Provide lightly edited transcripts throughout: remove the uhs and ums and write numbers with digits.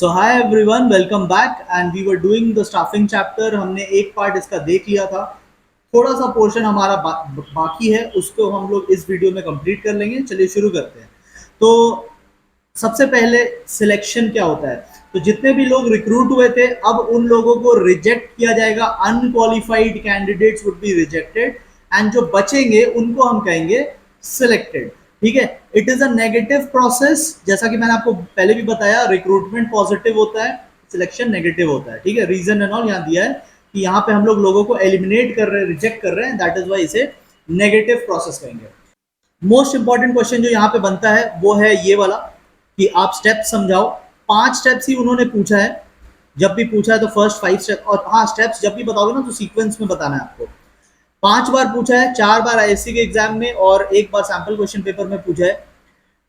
So hi everyone, welcome back and we were doing the staffing chapter. हमने एक part इसका देख लिया था। थोड़ा सा पोर्शन हमारा बाकी है, उसको हम लोग इस वीडियो में कंप्लीट कर लेंगे। चलिए शुरू करते हैं। तो सबसे पहले सिलेक्शन क्या होता है। तो जितने भी लोग रिक्रूट हुए थे, अब उन लोगों को रिजेक्ट किया जाएगा। Unqualified candidates would be rejected and जो बचेंगे उनको हम कहेंगे सिलेक्टेड। ठीक है, it is a negative process. जैसा कि मैंने आपको पहले भी बताया, रिक्रूटमेंट पॉजिटिव होता है, सिलेक्शन नेगेटिव होता है। ठीक है, रीजन एंड ऑल यहाँ दिया है कि यहाँ पे हम लोग लोगों को एलिमिनेट कर रहे हैं, रिजेक्ट कर रहे हैं, दैट इज वाई इसे नेगेटिव प्रोसेस कहेंगे। मोस्ट इंपॉर्टेंट क्वेश्चन जो यहाँ पे बनता है वो है ये वाला कि आप स्टेप समझाओ। 5 स्टेप्स ही उन्होंने पूछा है। जब भी पूछा है तो फर्स्ट 5 स्टेप, और हाँ, स्टेप्स जब भी बताओगे ना तो सीक्वेंस में बताना है आपको। 5 बार पूछा है, 4 बार आईएससी के एग्जाम में और 1 बार सैंपल क्वेश्चन पेपर में पूछा है।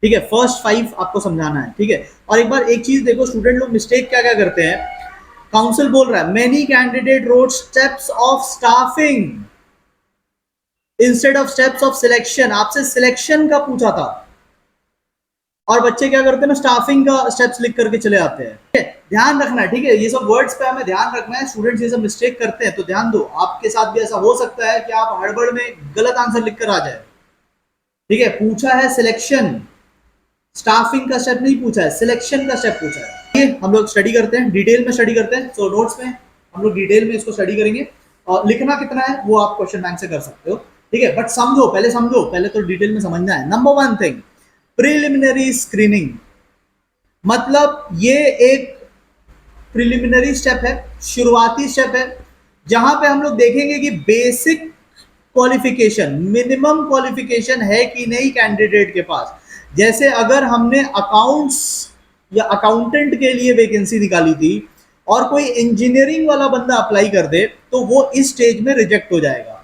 ठीक है, फर्स्ट 5 आपको समझाना है। ठीक है, और एक बार एक चीज देखो, स्टूडेंट लोग मिस्टेक क्या क्या करते हैं। काउंसिल बोल रहा है many candidate wrote steps of staffing instead of steps of selection. आपसे सिलेक्शन का पूछा था और बच्चे क्या करते हैं ना, स्टाफिंग का स्टेप्स लिख करके चले आते हैं। ठीक है, ध्यान रखना है। ठीक है, ये सब वर्ड्स पे हमें ध्यान रखना है। स्टूडेंट्स ये सब मिस्टेक करते हैं तो ध्यान दो। आपके साथ भी ऐसा हो सकता है कि आप हड़बड़ में गलत आंसर लिख कर आ जाए। ठीक है, पूछा है सिलेक्शन, स्टाफिंग का स्टेप नहीं पूछा है, सिलेक्शन का स्टेप पूछा है। ये हम लोग स्टडी करते हैं, डिटेल में स्टडी करते हैं। सो नोट्स में हम लोग डिटेल में इसको स्टडी करेंगे। और लिखना कितना है वो आप क्वेश्चन बैंक से कर सकते हो। ठीक है, बट समझो, पहले समझो, पहले तो डिटेल में समझना है। Number 1 thing, preliminary screening. मतलब ये एक प्रिलिमिनरी स्टेप है, शुरुआती स्टेप है, जहां पे हम लोग देखेंगे कि बेसिक क्वालिफिकेशन, मिनिमम क्वालिफिकेशन है कि नहीं कैंडिडेट के पास। जैसे अगर हमने अकाउंट्स या अकाउंटेंट के लिए वैकेंसी निकाली थी और कोई इंजीनियरिंग वाला बंदा अप्लाई कर दे तो वो इस स्टेज में रिजेक्ट हो जाएगा।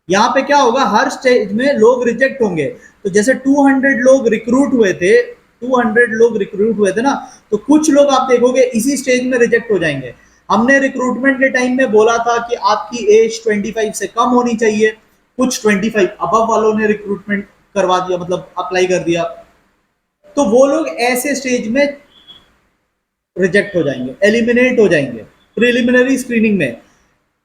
यहाँ पे क्या होगा, हर स्टेज में लोग रिजेक्ट होंगे। तो जैसे 200 लोग रिक्रूट हुए थे, 200 लोग रिक्रूट हुए थे ना, तो कुछ लोग आप देखोगे इसी स्टेज में रिजेक्ट हो जाएंगे। हमने रिक्रूटमेंट के टाइम में बोला था कि आपकी एज 25 से कम होनी चाहिए। कुछ 25 अबव वालों ने रिक्रूटमेंट करवा दिया, मतलब अप्लाई कर दिया, तो वो लोग ऐसे स्टेज में रिजेक्ट हो जाएंगे, एलिमिनेट हो जाएंगे। प्रिलिमिनरी स्क्रीनिंग में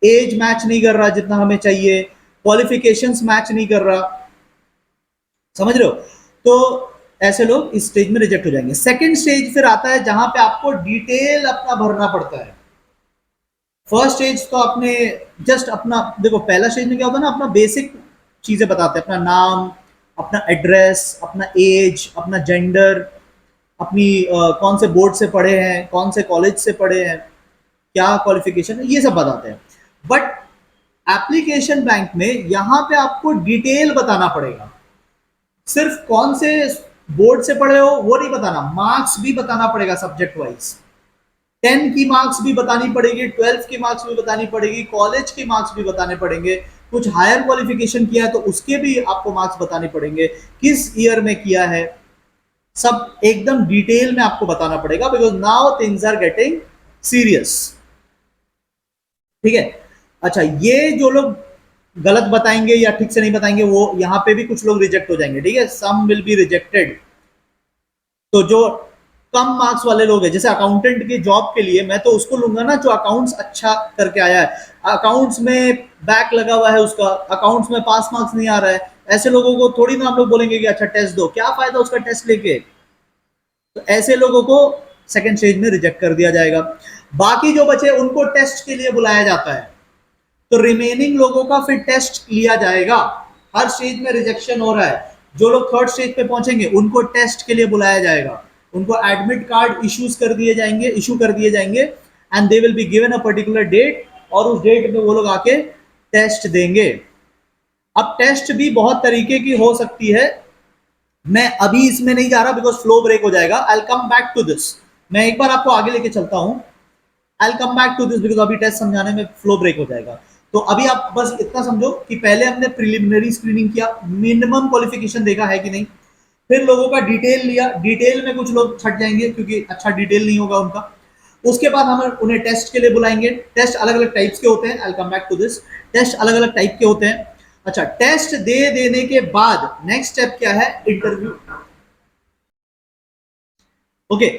एज मैच नहीं कर रहा जितना हमें चाहिए, क्वालिफिकेशंस मैच नहीं कर रहा, समझ रहे हो। तो ऐसे लोग इस स्टेज में रिजेक्ट हो जाएंगे। सेकंड स्टेज फिर आता है जहां पे आपको डिटेल अपना भरना पड़ता है। फर्स्ट स्टेज तो आपने जस्ट अपना देखो, पहला स्टेज में क्या होता है ना, अपना बेसिक चीजें बताते हैं, अपना नाम, अपना एड्रेस, अपना एज, अपना जेंडर, अपनी कौन से बोर्ड से पढ़े हैं, कौन से कॉलेज से पढ़े हैं, क्या क्वालिफिकेशन है, ये सब बताते हैं। बट एप्लीकेशन बैंक में यहां पे आपको डिटेल बताना पड़ेगा। सिर्फ कौन से बोर्ड से पढ़े हो वो नहीं बताना, मार्क्स भी बताना पड़ेगा सब्जेक्ट वाइज। 10 की मार्क्स भी बतानी पड़ेगी, 12 की मार्क्स भी बतानी पड़ेगी, कॉलेज के मार्क्स भी बताने पड़ेंगे। कुछ हायर क्वालिफिकेशन किया है तो उसके भी आपको मार्क्स बताने पड़ेंगे, किस ईयर में किया है, सब एकदम डिटेल में आपको बताना पड़ेगा। Because now things are getting serious. ठीक है, अच्छा, ये जो लोग गलत बताएंगे या ठीक से नहीं बताएंगे, वो यहां पे भी कुछ लोग रिजेक्ट हो जाएंगे। ठीक है, सम विल बी रिजेक्टेड। तो जो कम मार्क्स वाले लोग हैं, जैसे अकाउंटेंट की जॉब के लिए मैं तो उसको लूंगा ना जो अकाउंट्स अच्छा करके आया है। अकाउंट्स में बैक लगा हुआ है उसका, अकाउंट्स में पास मार्क्स नहीं आ रहा है, ऐसे लोगों को थोड़ी ना हम लोग बोलेंगे कि अच्छा टेस्ट दो, क्या फायदा उसका टेस्ट लेके। तो ऐसे लोगों को सेकंड स्टेज में रिजेक्ट कर दिया जाएगा। बाकी जो बचे उनको टेस्ट के लिए बुलाया जाता है। तो रिमेनिंग लोगों का फिर टेस्ट लिया जाएगा। हर स्टेज में रिजेक्शन हो रहा है, जो लोग थर्ड स्टेज पे पहुंचेंगे उनको टेस्ट के लिए बुलाया जाएगा। उनको एडमिट कार्ड इशू कर दिए जाएंगे and they will be given a particular date, और उस डेट में वो लोग आके टेस्ट देंगे। अब टेस्ट भी बहुत तरीके की हो सकती है, मैं अभी इसमें नहीं जा रहा बिकॉज फ्लो ब्रेक हो जाएगा। I will come back to this, मैं एक बार आपको आगे लेके चलता हूं। I will come back to this because अभी टेस्ट समझाने में फ्लो ब्रेक हो जाएगा। तो अभी आप बस इतना समझो कि पहले हमने प्रिलिमिनरी स्क्रीनिंग किया, मिनिमम क्वालिफिकेशन देखा है कि नहीं, फिर लोगों का डिटेल लिया। डिटेल में कुछ लोग छट जाएंगे क्योंकि अच्छा डिटेल नहीं होगा उनका। उसके बाद हम उन्हें टेस्ट के लिए बुलाएंगे। टेस्ट अलग अलग टाइप्स के होते हैं, I will come back to this. Test अलग अलग टाइप के होते हैं। अच्छा, टेस्ट दे देने के बाद नेक्स्ट स्टेप क्या है, इंटरव्यू। ओके,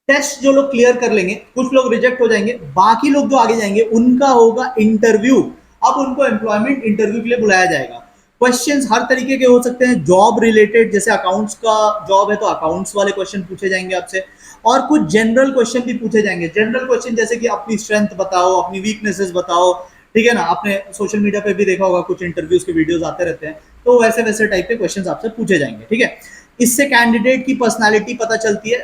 टेस्ट जो लोग क्लियर कर लेंगे, कुछ लोग रिजेक्ट हो जाएंगे, बाकी लोग जो आगे जाएंगे उनका होगा इंटरव्यू। अब उनको एम्प्लॉयमेंट इंटरव्यू के लिए बुलाया जाएगा। क्वेश्चंस हर तरीके के हो सकते हैं, जॉब रिलेटेड, जैसे अकाउंट्स का जॉब है तो अकाउंट्स वाले क्वेश्चन पूछे जाएंगे आपसे, और कुछ जनरल क्वेश्चन भी पूछे जाएंगे। जनरल क्वेश्चन जैसे कि अपनी स्ट्रेंथ बताओ, अपनी वीकनेसेस बताओ, ठीक है ना। आपने सोशल मीडिया पे भी देखा होगा, कुछ इंटरव्यूज के वीडियोस आते रहते हैं, तो वैसे वैसे टाइप के क्वेश्चंस आपसे पूछे जाएंगे, ठीक है। इससे कैंडिडेट की पर्सनालिटी पता चलती है,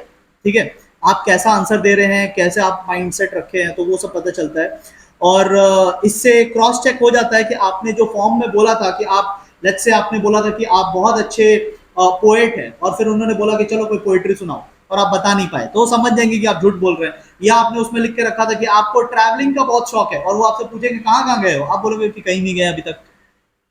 ठीक है, आप कैसा आंसर दे रहे हैं, कैसे आप माइंडसेट रखे हैं, तो वो सब पता चलता है। और इससे क्रॉस चेक हो जाता है कि आपने जो फॉर्म में बोला था कि आप, लेट्स से आपने बोला था कि आप बहुत अच्छे पोएट हैं, और फिर उन्होंने बोला कि चलो कोई पोएट्री सुनाओ, और आप बता नहीं पाए, तो वो समझ जाएंगे कि आप झूठ बोल रहे हैं। या आपने उसमें लिख के रखा था कि आपको ट्रैवलिंग का बहुत शौक है, और वो आपसे पूछेंगे कहाँ कहाँ गए हो, आप बोलोगे कि कहीं नहीं गए अभी तक,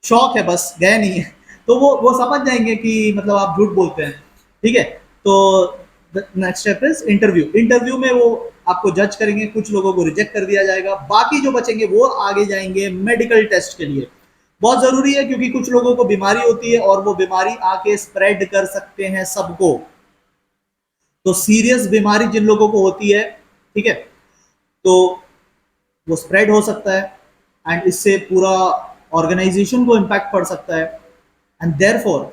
शौक है बस, गए नहीं है। तो वो समझ जाएंगे कि मतलब आप झूठ बोलते हैं, ठीक है। तो next step is interview. Interview में वो आपको जज करेंगे, कुछ लोगों को रिजेक्ट कर दिया जाएगा, बाकी जो बचेंगे वो आगे जाएंगे मेडिकल टेस्ट के लिए। बहुत जरूरी है, क्योंकि कुछ लोगों को बीमारी होती है और वो बीमारी आके स्प्रेड कर सकते हैं सबको। तो सीरियस बीमारी जिन लोगों को होती है, ठीक है, तो वो स्प्रेड हो सकता है, एंड इससे पूरा ऑर्गेनाइजेशन को इम्पैक्ट पड़ सकता है। And therefore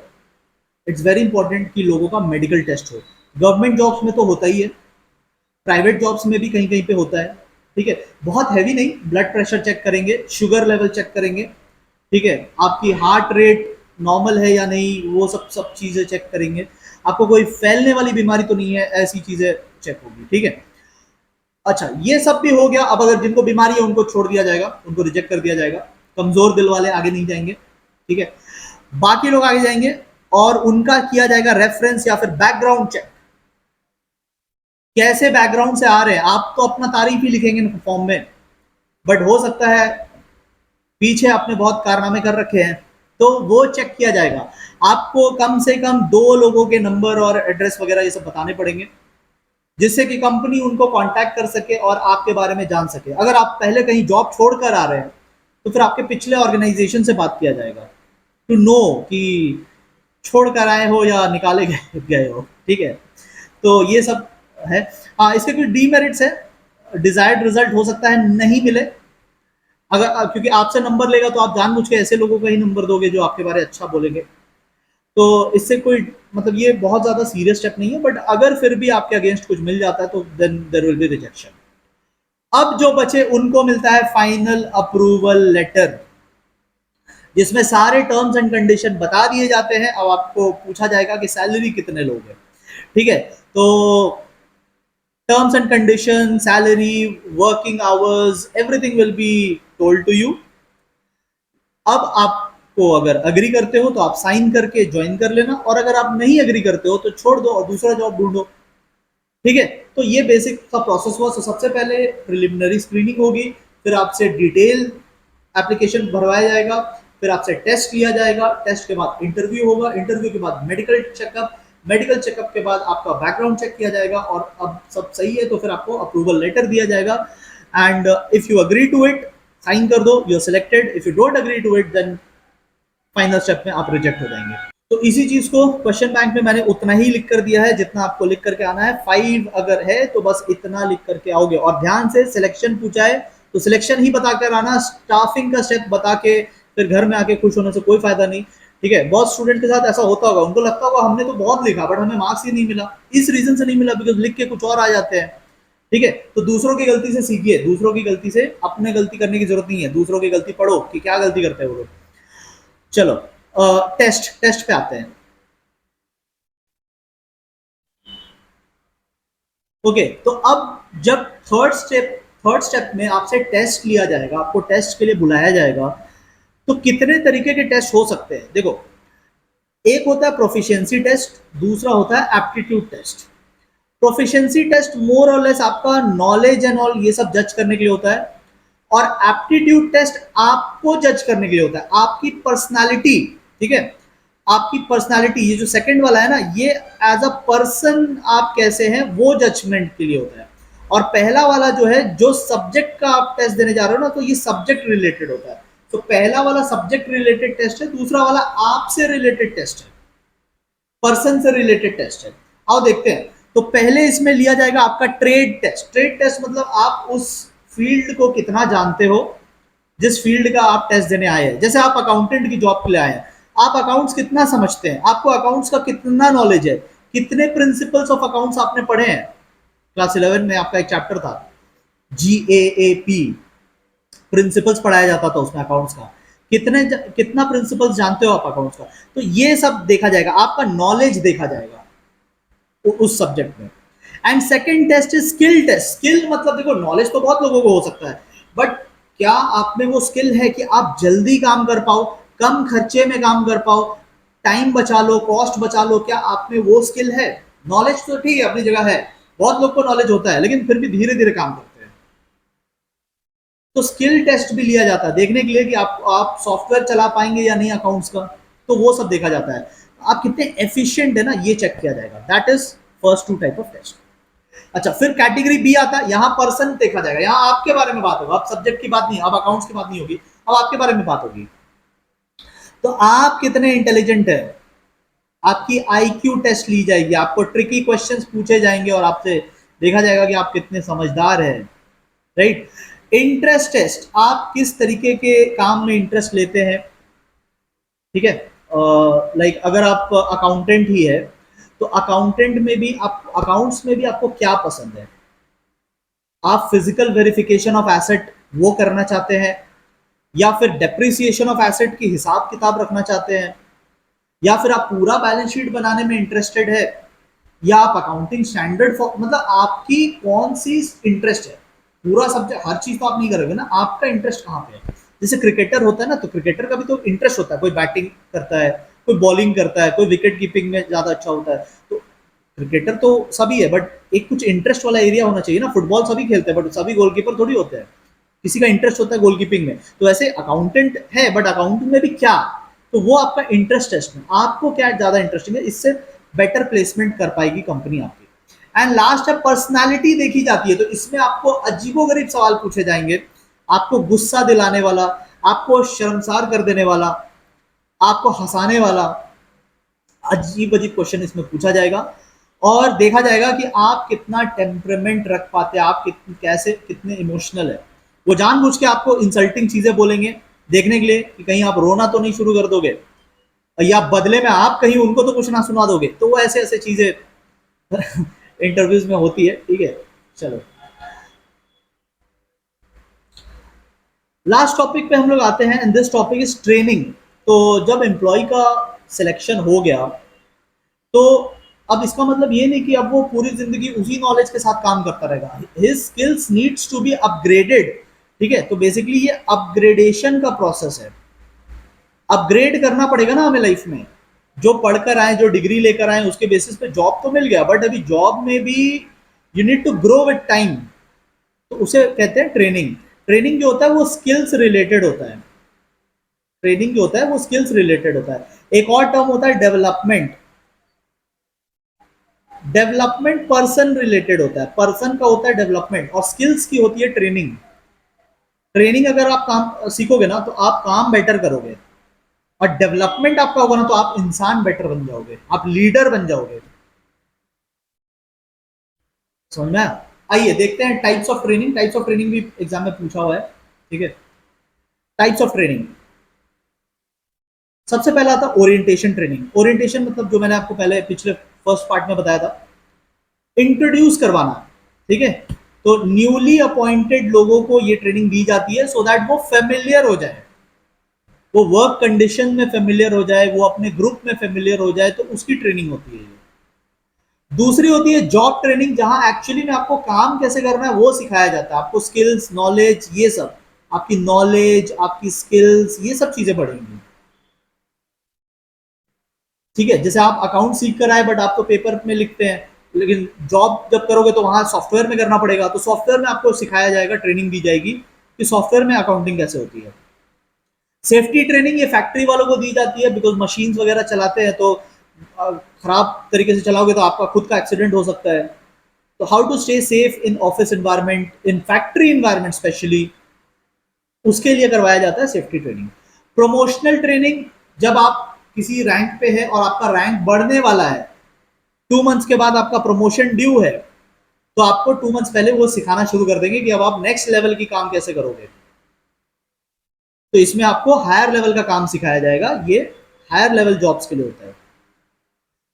it's very important कि लोगों का मेडिकल टेस्ट हो। गवर्नमेंट जॉब्स में तो होता ही है, प्राइवेट जॉब्स में भी कहीं कहीं पे होता है, ठीक है। बहुत हैवी नहीं, ब्लड प्रेशर चेक करेंगे, शुगर लेवल चेक करेंगे, ठीक है, आपकी हार्ट रेट नॉर्मल है या नहीं, वो सब सब चीजें चेक करेंगे। आपको कोई फैलने वाली बीमारी तो नहीं है, ऐसी चीजें चेक होगी, ठीक है। अच्छा, ये सब भी हो गया। अब अगर जिनको बीमारी है उनको छोड़ दिया जाएगा, उनको रिजेक्ट कर दिया जाएगा, कमजोर दिल वाले आगे नहीं जाएंगे, ठीक है। बाकी लोग आगे जाएंगे और उनका किया जाएगा रेफरेंस या फिर बैकग्राउंड चेक। कैसे बैकग्राउंड से आ रहे हैं, आप तो अपना तारीफ ही लिखेंगे फॉर्म में, बट हो सकता है पीछे आपने बहुत कारनामे कर रखे हैं, तो वो चेक किया जाएगा। आपको कम से कम 2 लोगों के नंबर और एड्रेस वगैरह ये सब बताने पड़ेंगे, जिससे कि कंपनी उनको कांटेक्ट कर सके और आपके बारे में जान सके। अगर आप पहले कहीं जॉब छोड़कर आ रहे हैं तो फिर आपके पिछले ऑर्गेनाइजेशन से बात किया जाएगा, टू नो कि छोड़ कर आए हो या निकाले गए गए हो, ठीक है। तो ये सब है। हाँ, इसके कुछ डीमेरिट्स है, डिजायर्ड रिजल्ट हो सकता है नहीं मिले, अगर क्योंकि आपसे नंबर लेगा तो आप जानबूझ के ऐसे लोगों का ही नंबर दोगे जो आपके बारे अच्छा बोलेंगे। तो इससे कोई मतलब ये बहुत ज्यादा सीरियस स्टेप नहीं है, बट अगर फिर भी आपके अगेंस्ट कुछ मिल जाता है तो then there will be rejection. अब जो बचे उनको मिलता है फाइनल अप्रूवल लेटर, जिसमें सारे टर्म्स एंड कंडीशन बता दिए जाते हैं। अब आपको पूछा जाएगा कि सैलरी कितने लोगे, ठीक है। तो terms and condition, salary, working hours, everything will be told to you. अब आपको अगर अग्री करते हो तो आप साइन करके ज्वाइन कर लेना, और अगर आप नहीं अग्री करते हो तो छोड़ दो और दूसरा जॉब ढूंढो, ठीक है। तो ये बेसिक का प्रोसेस हुआ। तो सबसे पहले प्रिलिमिनरी स्क्रीनिंग होगी, फिर आपसे डिटेल एप्लीकेशन भरवाया जाएगा, फिर आपसे टेस्ट लिया जाएगा, टेस्ट के बाद इंटरव्यू होगा, इंटरव्यू के बाद मेडिकल चेकअप, मेडिकल चेकअप के बाद आपका बैकग्राउंड चेक किया जाएगा, और अब सब सही है तो फिर आपको अप्रूवल लेटर दिया जाएगा। And if you agree to it, sign कर दो, you are selected. If you don't agree to it, then final step में आप रिजेक्ट हो जाएंगे। तो इसी चीज को क्वेश्चन बैंक में मैंने उतना ही लिख कर दिया है जितना आपको लिख करके आना है। 5 अगर है तो बस इतना लिख करके आओगे, और ध्यान से सिलेक्शन पूछा है तो सिलेक्शन ही बता कर आना, स्टाफिंग का स्टेप बता के फिर घर में आके खुश होने से कोई फायदा नहीं, ठीक है। बहुत स्टूडेंट के साथ ऐसा होता होगा, उनको लगता होगा हमने तो बहुत लिखा बट हमें मार्क्स ही नहीं मिला। इस रीजन से नहीं मिला बिकॉज लिख के कुछ और आ जाते हैं, ठीक है। तो दूसरों की गलती से सीखिए, दूसरों की गलती से, अपने गलती करने की जरूरत नहीं है, दूसरों की गलती पढ़ो कि क्या गलती करते हैं वो लोग। चलो टेस्ट टेस्ट पे आते हैं। ओके, तो अब जब थर्ड स्टेप में आपसे टेस्ट लिया जाएगा, आपको टेस्ट के लिए बुलाया जाएगा, तो कितने तरीके के टेस्ट हो सकते हैं देखो। एक होता है प्रोफिशिएंसी टेस्ट, दूसरा होता है एप्टीट्यूड टेस्ट। प्रोफिशिएंसी टेस्ट मोर और लेस आपका नॉलेज एंड ऑल ये सब जज करने के लिए होता है, और एप्टीट्यूड टेस्ट आपको जज करने के लिए होता है, आपकी पर्सनालिटी, ठीक है। आपकी पर्सनालिटी, ये जो सेकंड वाला है ना, ये एज अ पर्सन आप कैसे हैं वो जजमेंट के लिए होता है। और पहला वाला जो है, जो सब्जेक्ट का आप टेस्ट देने जा रहे हो ना, तो ये सब्जेक्ट रिलेटेड होता है। तो पहला वाला सब्जेक्ट रिलेटेड टेस्ट है, दूसरा वाला आपसे रिलेटेड टेस्ट है, पर्सन से रिलेटेड टेस्ट है। आओ देखते हैं। तो पहले इसमें लिया जाएगा आपका ट्रेड टेस्ट। ट्रेड टेस्ट मतलब आप उस फील्ड को कितना जानते हो जिस फील्ड का आप टेस्ट देने आए हैं। जैसे आप अकाउंटेंट की जॉब के लिए आए हैं, आप अकाउंट्स कितना समझते हैं, आपको अकाउंट्स का कितना नॉलेज है, कितने प्रिंसिपल्स ऑफ अकाउंट्स आपने पढ़े हैं। क्लास 11 में आपका एक चैप्टर था GAAP, प्रिंसिपल्स पढ़ाया जाता था उसमें अकाउंट्स का। कितना प्रिंसिपल्स जानते हो आप अकाउंट्स का। तो ये सब देखा जाएगा, आपका नॉलेज देखा जाएगा उस सब्जेक्ट में। And second test is skill test. Skill मतलब देखो, नॉलेज तो बहुत लोगों को हो सकता है, बट क्या आप में वो स्किल है कि आप जल्दी काम कर पाओ, कम खर्चे में काम कर पाओ, टाइम बचा लो, कॉस्ट बचा लो, क्या आप में वो स्किल है। नॉलेज तो ठीक है अपनी जगह है, बहुत लोग को नॉलेज होता है, लेकिन फिर भी धीरे धीरे काम करते हैं। तो स्किल टेस्ट भी लिया जाता है देखने के लिए कि आप सॉफ्टवेयर चला पाएंगे या नहीं अकाउंट्स का, तो वो सब देखा जाता है। आप कितने एफिशिएंट है ना, ये चेक किया जाएगा। That is first 2 type of test. अच्छा, फिर कैटेगरी बी आता है, यहां पर्सन देखा जाएगा, यहां आपके बारे में बात होगा, अब सब्जेक्ट की बात नहीं, अब अकाउंट्स की बात नहीं होगी, अब आपके बारे में बात होगी। तो आप कितने इंटेलिजेंट है, आपकी आईक्यू टेस्ट ली जाएगी, आपको ट्रिकी क्वेश्चंस पूछे जाएंगे और आपसे देखा जाएगा कि आप कितने समझदार हैं, राइट। इंटरेस्ट टेस्ट, आप किस तरीके के काम में इंटरेस्ट लेते हैं, ठीक है। लाइक अगर आप अकाउंटेंट ही है तो अकाउंटेंट में भी आप, अकाउंट्स में भी आपको क्या पसंद है। आप फिजिकल वेरिफिकेशन ऑफ एसेट वो करना चाहते हैं, या फिर डेप्रिसिएशन ऑफ एसेट की हिसाब किताब रखना चाहते हैं, या फिर आप पूरा बैलेंस शीट बनाने में इंटरेस्टेड है, या आप अकाउंटिंग स्टैंडर्ड मतलब आपकी कौन सी इंटरेस्ट है। पूरा सब्जेक्ट हर चीज तो आप नहीं करोगे ना, आपका इंटरेस्ट कहाँ पे है। जैसे क्रिकेटर होता है ना, तो क्रिकेटर का भी तो इंटरेस्ट होता है, कोई बैटिंग करता है, कोई बॉलिंग करता है, कोई विकेट कीपिंग में ज्यादा अच्छा होता है। तो क्रिकेटर तो सभी है, बट एक कुछ इंटरेस्ट वाला एरिया होना चाहिए ना। फुटबॉल सभी खेलते हैं, बट सभी गोलकीपर थोड़ी होते हैं, किसी का इंटरेस्ट होता है गोलकीपिंग में। तो ऐसे अकाउंटेंट है, बट अकाउंटिंग में भी क्या, तो वो आपका इंटरेस्ट टेस्ट में आपको क्या ज्यादा इंटरेस्टिंग है, इससे बेटर प्लेसमेंट कर पाएगी कंपनी आपकी। एंड लास्ट है पर्सनालिटी देखी जाती है। तो इसमें आपको अजीबोगरीब सवाल पूछे जाएंगे, आपको गुस्सा दिलाने वाला, आपको शर्मसार कर देने वाला, आपको हंसाने वाला, अजीब अजीब क्वेश्चन इसमें पूछा जाएगा। और देखा जाएगा कि आप कितना टेम्परामेंट रख पाते हैं, आप कैसे कितने इमोशनल है। वो जानबूझ के आपको इंसल्टिंग चीजें बोलेंगे देखने के लिए कि कहीं आप रोना तो नहीं शुरू कर दोगे, या बदले में आप कहीं उनको तो कुछ ना सुना दोगे। तो वो ऐसे ऐसे चीजें इंटरव्यूज में होती है, ठीक है। चलो लास्ट टॉपिक पे हम लोग आते हैं, and this topic is training. तो जब एम्प्लॉय का सिलेक्शन हो गया, तो अब इसका मतलब ये नहीं कि अब वो पूरी जिंदगी उसी नॉलेज के साथ काम करता रहेगा। His skills needs to be upgraded, ठीक है। तो बेसिकली ये अपग्रेडेशन का प्रोसेस है, अपग्रेड करना पड़ेगा ना हमें लाइफ में। जो पढ़कर आए, जो डिग्री लेकर आए, उसके बेसिस पे जॉब तो मिल गया, बट अभी जॉब में भी you need to grow with time. तो उसे कहते हैं ट्रेनिंग। ट्रेनिंग जो होता है वो स्किल्स रिलेटेड होता है, ट्रेनिंग जो होता है वो स्किल्स रिलेटेड होता है। एक और टर्म होता है डेवलपमेंट। डेवलपमेंट पर्सन रिलेटेड होता है, पर्सन का होता है डेवलपमेंट, और स्किल्स की होती है ट्रेनिंग। ट्रेनिंग अगर आप काम सीखोगे ना, तो आप काम बेटर करोगे, और डेवलपमेंट आपका होगा ना, तो आप इंसान बेटर बन जाओगे, आप लीडर बन जाओगे। समझ में आया? आइए देखते हैं types of training. Types of training भी एग्जाम में पूछा हुआ है, ठीक है। टाइप्स ऑफ ट्रेनिंग, सबसे पहला आता ओरिएंटेशन ट्रेनिंग। ओरिएंटेशन मतलब जो मैंने आपको पहले पिछले फर्स्ट पार्ट में बताया था, इंट्रोड्यूस करवाना, ठीक है। तो न्यूली अपॉइंटेड लोगों को ये ट्रेनिंग दी जाती है, सो दैट वो फेमिलियर हो जाए, वो वर्क कंडीशन में फेमिलियर हो जाए, वो अपने ग्रुप में फेमिलियर हो जाए, तो उसकी ट्रेनिंग होती है। दूसरी होती है जॉब ट्रेनिंग, जहां एक्चुअली में आपको काम कैसे करना है वो सिखाया जाता है, आपको स्किल्स, नॉलेज, ये सब, आपकी नॉलेज, आपकी स्किल्स, ये सब चीजें बढ़ेंगी, ठीक है। जैसे आप अकाउंट सीख कर आए, बट आप तो पेपर में लिखते हैं, लेकिन जॉब जब करोगे तो वहां सॉफ्टवेयर में करना पड़ेगा, तो सॉफ्टवेयर में आपको सिखाया जाएगा, ट्रेनिंग दी जाएगी कि सॉफ्टवेयर में अकाउंटिंग कैसे होती है। सेफ्टी ट्रेनिंग ये फैक्ट्री वालों को दी जाती है, बिकॉज मशीन्स वगैरह चलाते हैं, तो खराब तरीके से चलाओगे तो आपका खुद का एक्सीडेंट हो सकता है। तो how to stay safe in office environment, in factory environment specially, उसके लिए करवाया जाता है सेफ्टी ट्रेनिंग। प्रमोशनल ट्रेनिंग, जब आप किसी रैंक पे है और आपका रैंक बढ़ने वाला है, 2 मंथ्स के बाद आपका प्रमोशन ड्यू है, तो आपको 2 मंथ्स पहले वो सिखाना शुरू कर देंगे कि अब आप नेक्स्ट लेवल की काम कैसे करोगे। तो इसमें आपको हायर लेवल का काम सिखाया जाएगा, ये हायर लेवल जॉब्स के लिए होता है।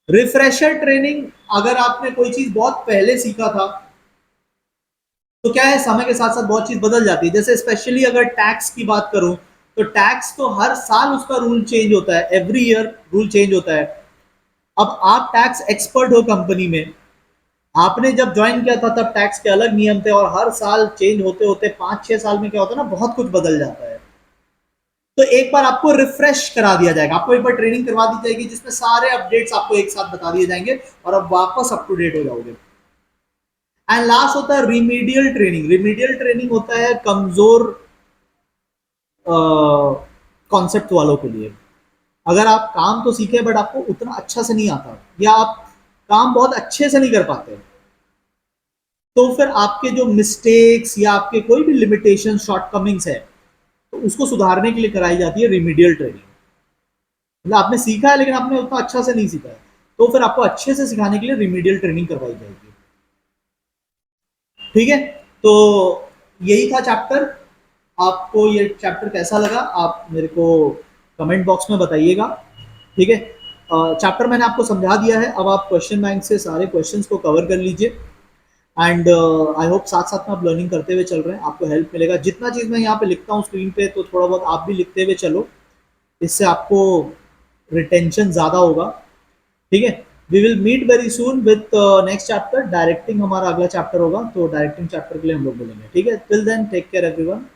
रिफ्रेशर ट्रेनिंग, अगर आपने कोई चीज बहुत पहले सीखा था तो क्या है, समय के साथ साथ बहुत चीज बदल जाती है। जैसे स्पेशली अगर टैक्स की बात करूं, तो टैक्स तो हर साल उसका रूल चेंज होता है, एवरी ईयर रूल चेंज होता है। अब आप टैक्स एक्सपर्ट हो कंपनी में, आपने जब ज्वाइन किया था तब टैक्स के अलग नियम थे, और हर साल चेंज होते होते 5-6 साल में क्या होता है ना, बहुत कुछ बदल जाता है। तो एक बार आपको रिफ्रेश करा दिया जाएगा, आपको एक बार ट्रेनिंग करवा दी जाएगी जिसमें सारे अपडेट्स आपको एक साथ बता दिए जाएंगे और आप वापस अप टू डेट हो जाओगे। एंड लास्ट होता है रिमीडियल ट्रेनिंग। रिमीडियल ट्रेनिंग होता है कमजोर कॉन्सेप्ट वालों के लिए। अगर आप काम तो सीखे बट आपको उतना अच्छा से नहीं आता, या आप काम बहुत अच्छे से नहीं कर पाते, तो फिर आपके जो मिस्टेक्स या आपके कोई भी लिमिटेशन शॉर्टकमिंग्स है, तो उसको सुधारने के लिए कराई जाती है रिमीडियल ट्रेनिंग। मतलब आपने सीखा है लेकिन आपने उतना अच्छा से नहीं सीखा है, तो फिर आपको अच्छे से सिखाने के लिए रिमीडियल ट्रेनिंग करवाई जाएगी। ठीक है, तो यही था चैप्टर। आपको ये चैप्टर कैसा लगा आप मेरे को कमेंट बॉक्स में बताइएगा। ठीक है, चैप्टर मैंने आपको समझा दिया है, अब आप क्वेश्चन बैंक से सारे क्वेश्चंस को कवर कर लीजिए। एंड आई होप साथ साथ में आप लर्निंग करते हुए चल रहे हैं, आपको हेल्प मिलेगा। जितना चीज़ मैं यहाँ पे लिखता हूँ स्क्रीन पे, तो थोड़ा बहुत आप भी लिखते हुए चलो, इससे आपको रिटेंशन ज़्यादा होगा। ठीक है, we will meet very soon with next chapter. Directing हमारा अगला चैप्टर होगा, तो डायरेक्टिंग चैप्टर के लिए हम लोग बोलेंगे। ठीक है, till then take care everyone.